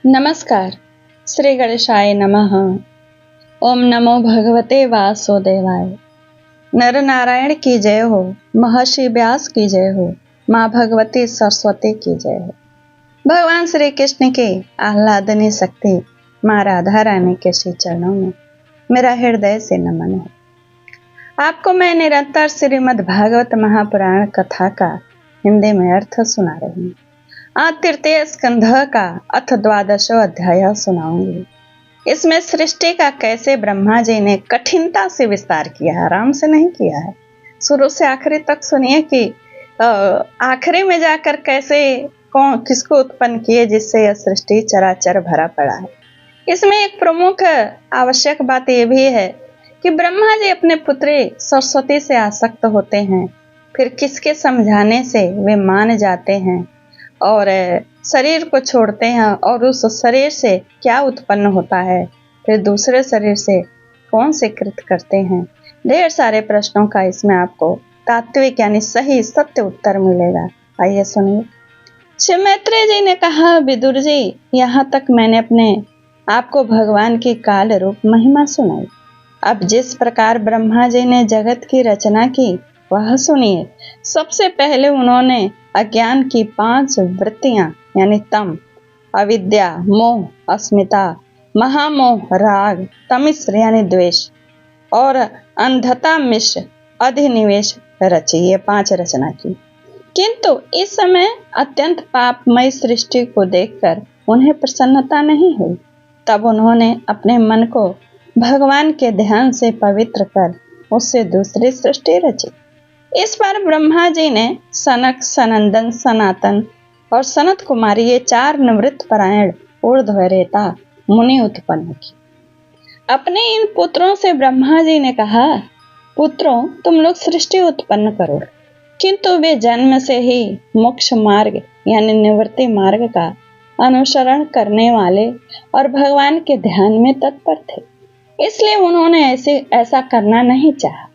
नमस्कार। श्री गणेशाय नमः। ओम नमो भगवते वासुदेवाय। नर नारायण की जय हो, महर्षि व्यास की जय हो, माँ भगवती सरस्वती की जय हो। भगवान श्री कृष्ण के आह्लादनी शक्ति माँ राधा रानी के श्री चरणों में मेरा हृदय से नमन है। आपको मैं निरंतर श्रीमद् भागवत महापुराण कथा का हिंदी में अर्थ सुना रही हूँ। आज तृतीय स्कंध का अथ 12वां अध्याय सुनाऊंगी। इसमें सृष्टि का कैसे ब्रह्मा जी ने कठिनता से विस्तार किया है, आराम से नहीं किया है। शुरू से आखिरी तक सुनिए कि आखिरी में जाकर कैसे कौन किसको उत्पन्न किए जिससे यह सृष्टि चराचर भरा पड़ा है। इसमें एक प्रमुख आवश्यक बात यह भी है कि ब्रह्मा जी अपने पुत्री सरस्वती से आसक्त होते हैं, फिर किसके समझाने से वे मान जाते हैं और शरीर को छोड़ते हैं और उस शरीर से क्या उत्पन्न होता है, फिर दूसरे शरीर से कौन से कृत करते हैं। ढेर सारे प्रश्नों का इसमें आपको तात्विक यानी सही सत्य उत्तर मिलेगा। आइए सुनिए। श्री मैत्रेय जी ने कहा, विदुर जी, यहाँ तक मैंने अपने आपको भगवान की काल रूप महिमा सुनाई। अब जिस प्रकार ब्रह्मा जी ने जगत की रचना की वह सुनिए। सबसे पहले उन्होंने अज्ञान की 5 वृत्तियां यानी तम, अविद्या, मोह, अस्मिता, महामोह, राग, तमिश्र यानी द्वेष और अंधता मिश्र अधिनिवेश रची। ये 5 रचना की। किंतु इस समय अत्यंत पापमय सृष्टि को देखकर उन्हें प्रसन्नता नहीं हुई। तब उन्होंने अपने मन को भगवान के ध्यान से पवित्र कर उससे दूसरी सृष्टि रची। इस बार ब्रह्मा जी ने सनक, सनंदन, सनातन और सनत कुमारी ये 4 निवृत्त परायण ऊर्ध्वरेता मुनि उत्पन्न की। अपने इन पुत्रों से ब्रह्मा जी ने कहा, पुत्रों, तुम लोग सृष्टि उत्पन्न करो। किंतु वे जन्म से ही मोक्ष मार्ग यानी निवृत्ति मार्ग का अनुसरण करने वाले और भगवान के ध्यान में तत्पर थे, इसलिए उन्होंने ऐसा करना नहीं चाहा।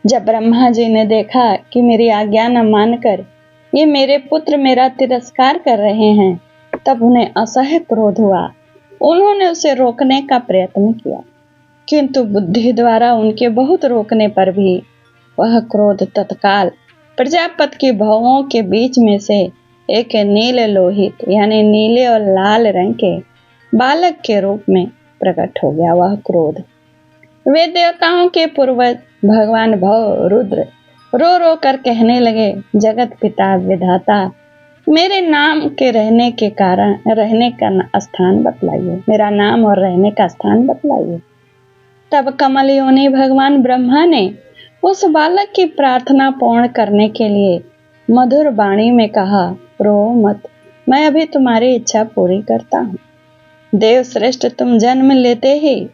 जब ब्रह्मा जी ने देखा कि मेरी आज्ञा न मानकर ये मेरे पुत्र मेरा तिरस्कार कर रहे हैं, तब उन्हें असह्य क्रोध हुआ। उन्होंने उसे रोकने का प्रयत्न किया, किंतु बुद्धि द्वारा उनके बहुत रोकने पर भी वह क्रोध तत्काल प्रजापति की भवों के बीच में से एक नील लोहित यानी नीले और लाल रंग के बालक के रूप में प्रकट हो गया। वह क्रोध वे देवताओं के पूर्वज भगवान भव रुद्र रो रो कर कहने लगे, जगत पिता विधाता, मेरे नाम के रहने का स्थान बतलाइए, मेरा नाम और रहने का स्थान बतलाइए। तब कमल योनि भगवान ब्रह्मा ने उस बालक की प्रार्थना पूर्ण करने के लिए मधुर वाणी में कहा, रो मत, मैं अभी तुम्हारी इच्छा पूरी करता हूँ। देव श्रेष्ठ, तुम जन्म लेते ही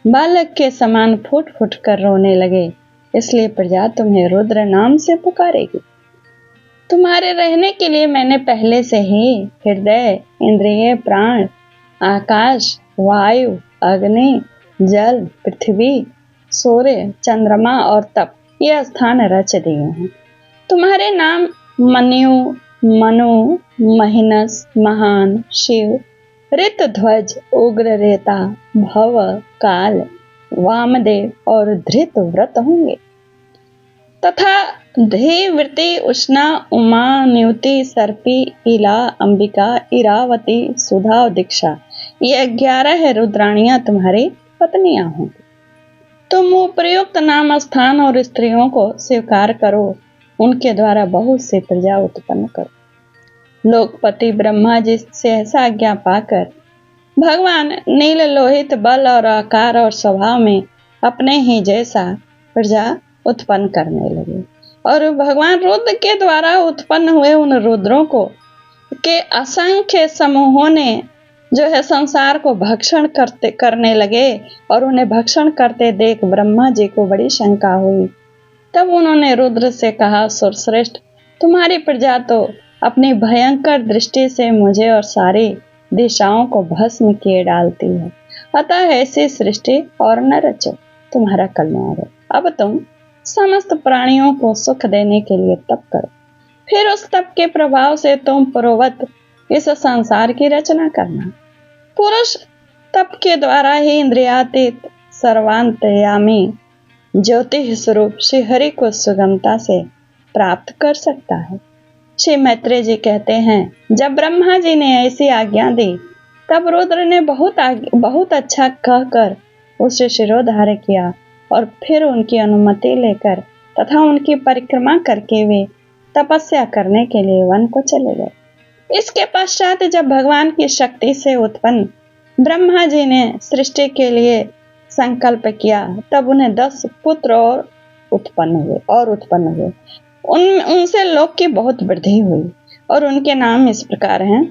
बालक के समान फूट फूट कर रोने लगे, इसलिए प्रजा तुम्हें रुद्र नाम से पुकारेगी। तुम्हारे रहने के लिए मैंने पहले से ही हृदय, इंद्रिय, प्राण, आकाश, वायु, अग्नि, जल, पृथ्वी, सूर्य, चंद्रमा और तप ये स्थान रच दिए हैं। तुम्हारे नाम मनु, मनु, महिनस, महान, शिव, ऋतध्वज, उग्र रेता, भव, काल, वामदेव और धृत व्रत होंगे तथा धीवृति, उष्णा, उमा, न्युति, सर्पी, इला, अंबिका, इरावती, सुधा और दीक्षा ये 11 रुद्राणियां तुम्हारी पत्नियां होंगी। तुम उपयुक्त नाम, स्थान और स्त्रियों को स्वीकार करो, उनके द्वारा बहुत से प्रजा उत्पन्न करो। लोकपति ब्रह्मा जी से ऐसा आज्ञा पाकर भगवान नील लोहित बल और आकार और स्वभाव में अपने ही जैसा प्रजा उत्पन्न करने लगे और भगवान रुद्र के द्वारा उत्पन्न हुए उन रुद्रों को के असंख्य समूहों ने जो है संसार को भक्षण करने लगे और उन्हें भक्षण करते देख ब्रह्मा जी को बड़ी शंका हुई। तब उन्होंने रुद्र से कहा, सुरश्रेष्ठ, तुम्हारी प्रजा तो अपनी भयंकर दृष्टि से मुझे और सारी दिशाओं को भस्म किए डालती है, अतः ऐसी सृष्टि और न रचो, तुम्हारा कल्याण है। अब तुम समस्त प्राणियों को सुख देने के लिए तप करो, फिर उस तप के प्रभाव से तुम पूर्ववत इस संसार की रचना करना। पुरुष तप के द्वारा ही इंद्रियातीत सर्वांतर्यामी ज्योति स्वरूप श्री हरि को सुगमता से प्राप्त कर सकता है। श्री मैत्रेय जी कहते हैं, जब ब्रह्मा जी ने ऐसी आज्ञा दी तब रुद्र ने बहुत अच्छा कहकर उसे शिरोधार्य किया और फिर उनकी अनुमति लेकर तथा उनकी परिक्रमा करके वे तपस्या करने के लिए वन को चले गए। इसके पश्चात जब भगवान की शक्ति से उत्पन्न ब्रह्मा जी ने सृष्टि के लिए संकल्प किया तब उन्हें 10 पुत्र और उत्पन्न हुए। उनसे लोक की बहुत वृद्धि हुई और उनके नाम इस प्रकार हैं: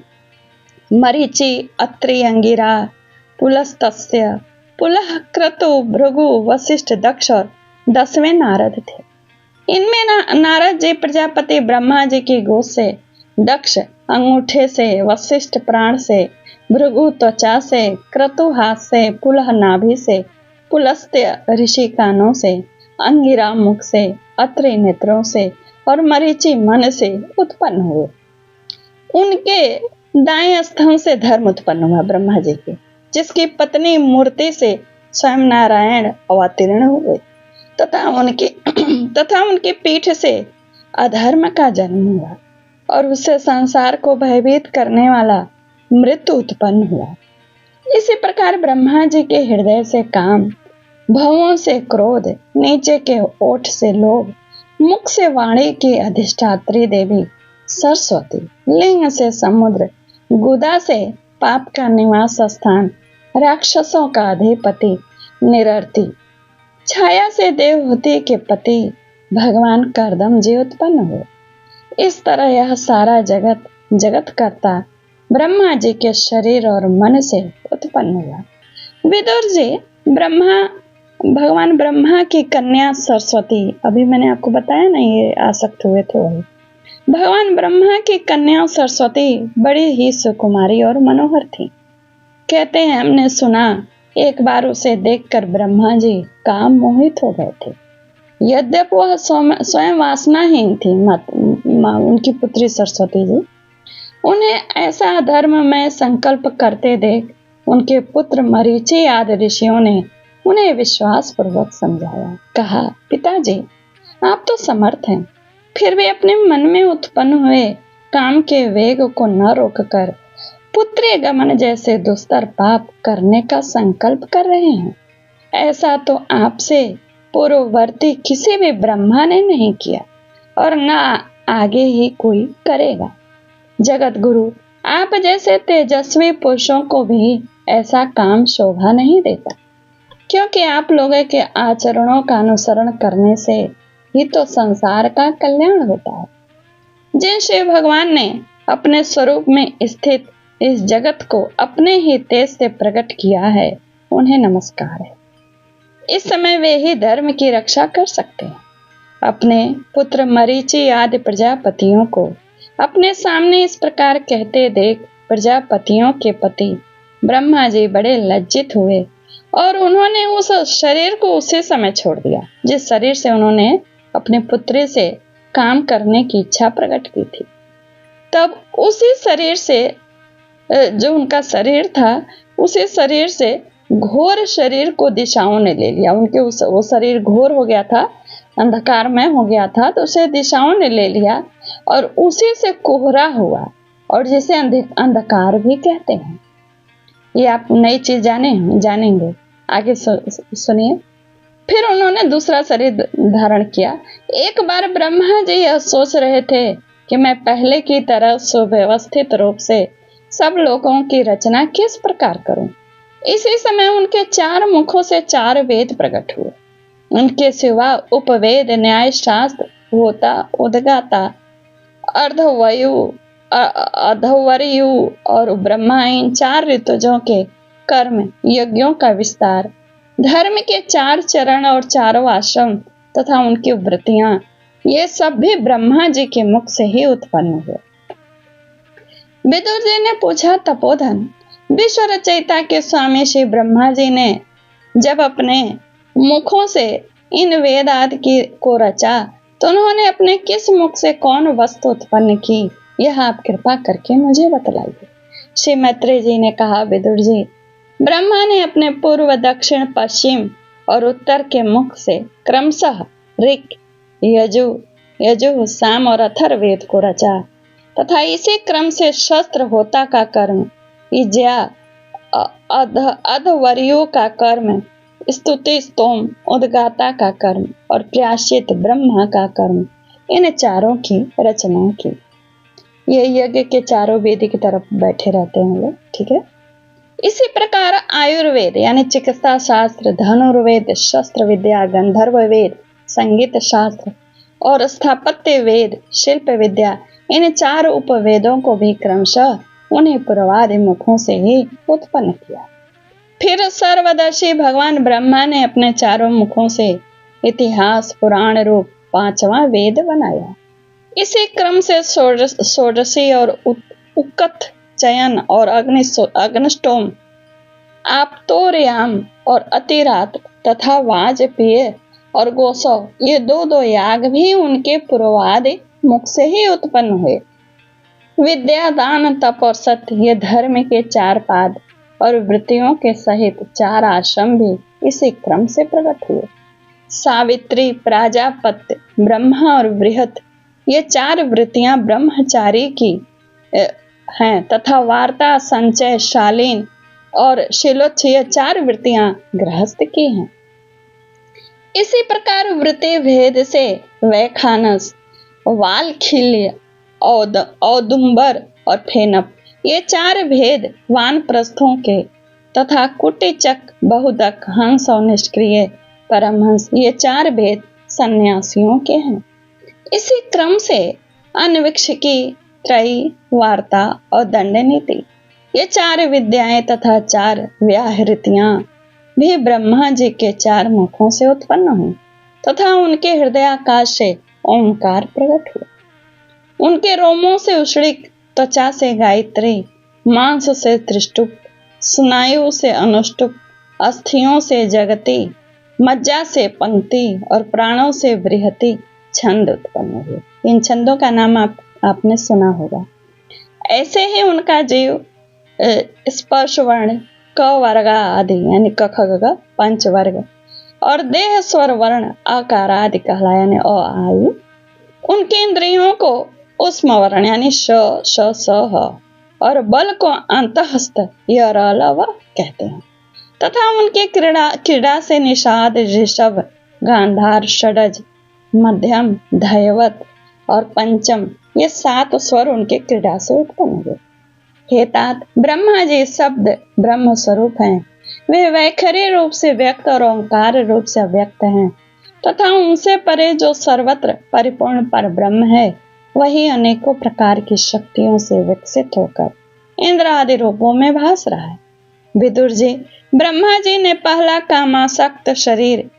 मरीचि, अत्रि, अंगिरा, पुलस्तस्य, पुलह, क्रतु, भृगु, वशिष्ठ, दक्ष और 10वें नारद थे। इनमें नारद जी प्रजापति ब्रह्मा जी की गोद से, दक्ष अंगूठे से, वशिष्ठ प्राण से, भृगु त्वचा से, क्रतु हाथ से, पुलह नाभि से, पुलस्त्य ऋषि कानों से, अंगिरा मुख से, अत्रि नेत्रों से और मरीचि मन से उत्पन्न हुए। उनके दाएं स्तन से धर्म उत्पन्न हुआ ब्रह्मा जी के, जिसकी पत्नी मूर्ति से स्वयं नारायण अवतीर्ण हुए तथा उनकी पीठ से अधर्म का जन्म हुआ और उससे संसार को भयभीत करने वाला मृत्यु उत्पन्न हुआ। इसी प्रकार ब्रह्मा जी के हृदय से काम, भवों से क्रोध, नीचे के ओठ से लोभ, मुख से वाणी की अधिष्ठात्री देवी सरस्वती, लिंग से समुद्र, गुदा से पाप का निवास स्थान, राक्षसों का अधिपति निरर्ति, छाया से देवहूति के पति भगवान कर्दम जी उत्पन्न हुए। इस तरह यह सारा जगत करता ब्रह्मा जी के शरीर और मन से उत्पन्न हुआ। विदुर जी भगवान ब्रह्मा की कन्या सरस्वती, अभी मैंने आपको बताया ना ये आसक्त हुए थे वही। भगवान ब्रह्मा की कन्या सरस्वती बड़ी ही सुकुमारी और मनोहर थी। कहते हैं, हमने सुना एक बार उसे देखकर ब्रह्मा जी काम मोहित हो गए थे। यद्यपि वह स्वयं वासनाहीन थी, उनकी पुत्री सरस्वती जी, उन्हें ऐसा धर्ममय संकल्प करते देख उनके पुत्र मरीचि आदि ऋषियों ने उन्हें विश्वास पूर्वक समझाया। कहा, पिताजी आप तो समर्थ हैं, फिर भी अपने मन में उत्पन्न हुए काम के वेग को न रोककर पुत्री गमन जैसे दुस्तर पाप करने का संकल्प कर रहे हैं। ऐसा तो आपसे पूर्ववर्ती किसी भी ब्रह्मा ने नहीं किया और न आगे ही कोई करेगा। जगत गुरु, आप जैसे तेजस्वी पुरुषों को भी ऐसा काम शोभा नहीं देता, क्योंकि आप लोगों के आचरणों का अनुसरण करने से ही तो संसार का कल्याण होता है। जिन शिव भगवान ने अपने स्वरूप में स्थित इस जगत को अपने ही तेज से प्रकट किया है, उन्हें नमस्कार है। इस समय वे ही धर्म की रक्षा कर सकते हैं। अपने पुत्र मरीचि आदि प्रजापतियों को अपने सामने इस प्रकार कहते देख प्रजापतियों के पति ब्रह्मा जी बड़े लज्जित हुए और उन्होंने उस शरीर को उसी समय छोड़ दिया जिस शरीर से उन्होंने अपने पुत्री से काम करने की इच्छा प्रकट की थी। तब उसी शरीर से, जो उनका शरीर था, उसी शरीर से घोर शरीर को दिशाओं ने ले लिया। उनके वो शरीर घोर हो गया था, अंधकारमय हो गया था, तो उसे दिशाओं ने ले लिया और उसी से कोहरा हुआ, और जिसे अंधकार भी कहते हैं। ये आप नई चीज जानेंगे, आगे सुनिए। फिर उन्होंने दूसरा शरीर धारण किया। एक बार ब्रह्मा जी यह सोच रहे थे कि मैं पहले की तरह सुव्यवस्थित रूप से सब लोगों की रचना किस प्रकार करूं। इसी समय उनके 4 मुखों से 4 वेद प्रकट हुए। उनके सिवा उपवेद, न्याय शास्त्र, होता, उद्गाता, अधवर्यु और ब्रह्मा, इन 4 ऋतुजों के कर्म, यज्ञों का विस्तार, धर्म के 4 चरण और 4 आश्रम तथा उनकी वृत्तियां, ये सब भी ब्रह्मा जी के मुख से ही उत्पन्न हुए। विदुर जी ने पूछा, तपोधन, विश्व रचयिता के स्वामी श्री ब्रह्मा जी ने जब अपने मुखों से इन वेद आदि को रचा तो उन्होंने अपने किस मुख से कौन वस्तु उत्पन्न की, यह आप कृपा करके मुझे बतलाइए। श्री मैत्रेय जी ने कहा, विदुर जी, ब्रह्मा ने अपने पूर्व, दक्षिण, पश्चिम और उत्तर के मुख से क्रमशः ऋक, यजु, साम और अथर्ववेद को रचा तथा इसी क्रम से शस्त्र होता का कर्म, इज्या, अधवर्यु का कर्म, स्तुति, स्तोम, उद्गाता का कर्म और प्रायश्चित, ब्रह्मा का कर्म, इन चारों की रचना की। ये यज्ञ के चारों वेदी की तरफ बैठे रहते हैं लोग, ठीक है। इसी प्रकार आयुर्वेद यानी चिकित्सा शास्त्र, धनुर्वेद, शस्त्र विद्या, गंधर्व वेद, संगीत शास्त्र और स्थापत्य वेद, शिल्प विद्या, इन चार उपवेदों को भी क्रमशः उन्हीं पूर्वादि मुखों से ही उत्पन्न किया। फिर सर्वदर्शी भगवान ब्रह्मा ने अपने चारों मुखों से इतिहास, पुराण रूप 5वां वेद बनाया। इसी क्रम से षोडशी और उक्कत, चयन और अग्निष्टोम, आप्तोर्याम और अतिरात्र तथा वाजपेय और गोसव, ये दो याग भी उनके पूर्वादि मुख से ही उत्पन्न हुए। विद्या, दान, तप और सत्य, ये धर्म के 4 पाद और वृत्तियों के सहित 4 आश्रम भी इसी क्रम से प्रकट हुए। सावित्री, प्राजापत्य, ब्रह्मा और बृहत, ये 4 वृत्तियां ब्रह्मचारी की हैं तथा वार्ता, संचय, शालीन और शिलोच्छ, ये 4 वृत्तियां गृहस्थ की हैं। इसी प्रकार वृत्ति भेद से वैखानस, वालखिल्य, औदुंबर और फेनप, ये 4 भेद वानप्रस्थों के तथा कुटिचक, बहुदक, हंस और निष्क्रिय परमहंस, ये 4 भेद सन्यासियों के हैं। इसी क्रम से अन्विक्षिकी, त्रयी, वार्ता और दंड नीति, ये 4 विद्याएं तथा 4 व्याहृतियां भी ब्रह्मा जी के 4 मुखों से उत्पन्न हुई तथा उनके हृदयाकाश से ओंकार प्रकट हुआ। उनके रोमों से उष्णिक, त्वचा से गायत्री, मांस से त्रिष्टुप, स्नायु से अनुष्टुप, अस्थियों से जगती, मज्जा से पंक्ति और प्राणों से बृहति छंद उत्पन्न हुए। इन छंदों का नाम आपने सुना होगा। ऐसे ही उनका जीव स्पर्श वर्ण, क वर्ग आदि यानी क ख ग घ पंच वर्ग और देह स्वर वर्ण आकार आदि कहलाया यानी अ आ इ। उनके इंद्रियों को उष्म वर्ण यानी श श स ह और बल को अंतहस्त य र ल व कहते हैं तथा उनके क्रीड़ा से निषाद, ऋषभ, गांधार, षडज, मध्यम, धैवत और पंचम, ये 7 स्वर उनके क्रीड़ा से उत्पन्न हुए। हे तात, ब्रह्मा जी शब्द ब्रह्म स्वरूप हैं। वे वैखरी रूप से व्यक्त और ओंकार रूप से अव्यक्त हैं तथा उनसे परे जो सर्वत्र परिपूर्ण पर ब्रह्म है, वही अनेकों प्रकार की शक्तियों से विकसित होकर इंद्र आदि रूपों में भास रहा है। विदुर जी, ब्रह्मा जी ने पहला कामासक्त शरीर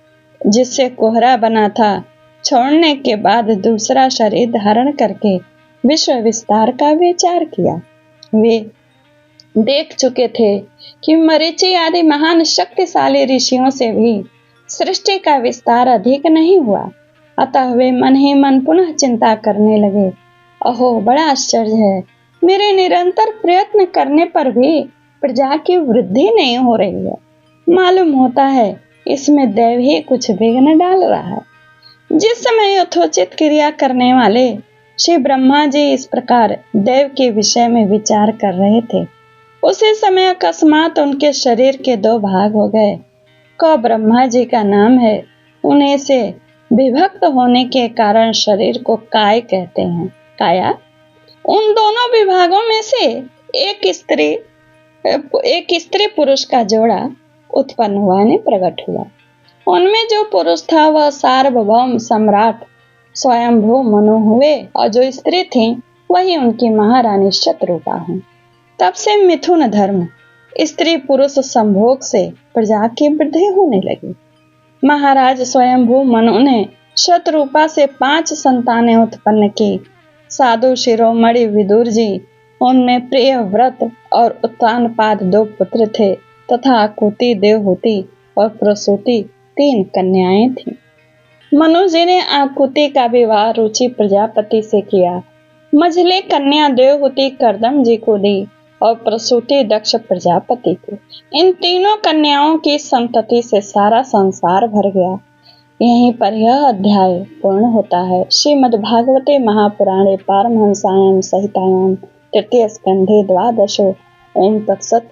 जिससे कोहरा बना था छोड़ने के बाद दूसरा शरीर धारण करके विश्व विस्तार का विचार किया। वे देख चुके थे कि मरीचि आदि महान शक्तिशाली ऋषियों से भी सृष्टि का विस्तार अधिक नहीं हुआ, अतः वे मन ही मन पुनः चिंता करने लगे। अहो, बड़ा आश्चर्य है, मेरे निरंतर प्रयत्न करने पर भी प्रजा की वृद्धि नहीं हो रही है। मालूम होता है इसमें देव ही कुछ विघ्न डाल रहा है। जिस समय यथोचित क्रिया करने वाले श्री ब्रह्मा जी इस प्रकार देव के विषय में विचार कर रहे थे, उसी समय अकस्मात उनके शरीर के 2 भाग हो गए। क ब्रह्मा जी का नाम है, उन्हें से विभक्त होने के कारण शरीर को काय कहते हैं। काया, उन दोनों विभागों में से एक स्त्री पुरुष का जोड़ा उत्पन्न हुआ यानी प्रकट हुआ। उनमें जो पुरुष था वह सार्वभौम सम्राट स्वयंभू मनु हुए और जो स्त्री थी वही उनकी महारानी शतरूपा हुई। तब से मिथुन धर्म, स्त्री पुरुष संभोग से प्रजा की वृद्धि होने लगी। महाराज स्वयंभू मनु ने शतरूपा से 5 संतानें उत्पन्न की। साधु शिरोमणि विदुर जी, उनमें प्रिय व्रत और उत्तानपाद 2 पुत्र थे तथा आकुति, देवहूति और प्रसूति 3 कन्याएं थीं। मनु जी ने आकुति का विवाह रुचि प्रजापति से किया। मझली कन्या देवहूति करदम जी को दी और प्रसूति दक्ष प्रजापति को। इन तीनों कन्याओं की संतति से सारा संसार भर गया। यहीं पर यह अध्याय पूर्ण होता है। श्रीमद्भागवते महापुराणे पारमहंस्यां संहितायां तृतीय स्कंधे द्वादशो। ओम तत्सत।